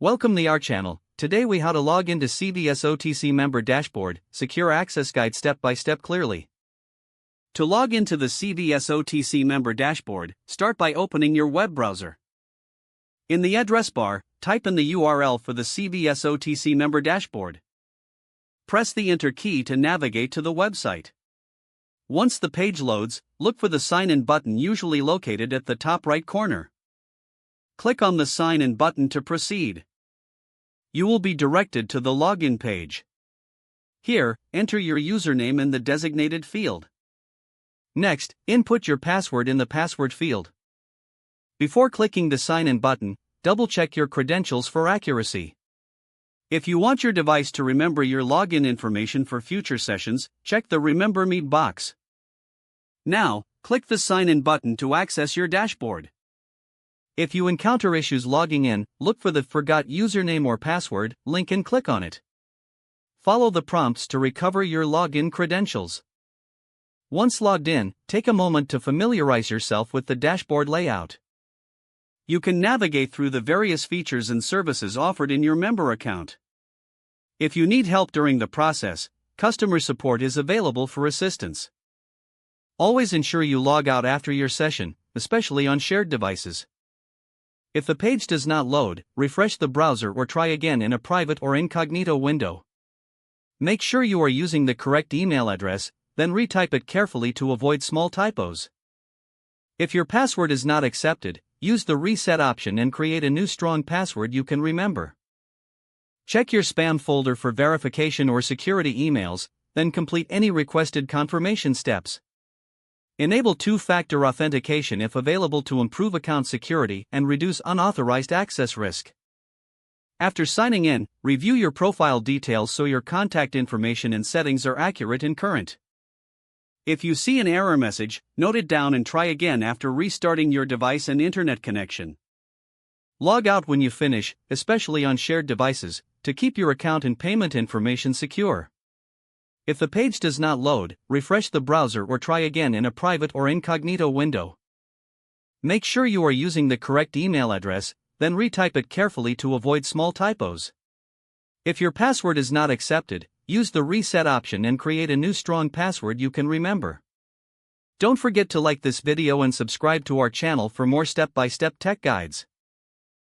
Welcome to our channel. Today we how to log into CVS OTC Member Dashboard, secure access guide step by step clearly. To log into the CVS OTC Member Dashboard, start by opening your web browser. In the address bar, type in the URL for the CVS OTC Member Dashboard. Press the Enter key to navigate to the website. Once the page loads, look for the Sign In button usually located at the top right corner. Click on the Sign In button to proceed. You will be directed to the login page. Here, enter your username in the designated field. Next, input your password in the password field. Before clicking the Sign In button, double-check your credentials for accuracy. If you want your device to remember your login information for future sessions, check the Remember Me box. Now, click the Sign In button to access your dashboard. If you encounter issues logging in, look for the Forgot Username or Password link and click on it. Follow the prompts to recover your login credentials. Once logged in, take a moment to familiarize yourself with the dashboard layout. You can navigate through the various features and services offered in your member account. If you need help during the process, customer support is available for assistance. Always ensure you log out after your session, especially on shared devices. If the page does not load, refresh the browser or try again in a private or incognito window. Make sure you are using the correct email address, then retype it carefully to avoid small typos. If your password is not accepted, use the reset option and create a new strong password you can remember. Check your spam folder for verification or security emails, then complete any requested confirmation steps. Enable two-factor authentication if available to improve account security and reduce unauthorized access risk. After signing in, review your profile details so your contact information and settings are accurate and current. If you see an error message, note it down and try again after restarting your device and internet connection. Log out when you finish, especially on shared devices, to keep your account and payment information secure. If the page does not load, refresh the browser or try again in a private or incognito window. Make sure you are using the correct email address, then retype it carefully to avoid small typos. If your password is not accepted, use the reset option and create a new strong password you can remember. Don't forget to like this video and subscribe to our channel for more step-by-step tech guides.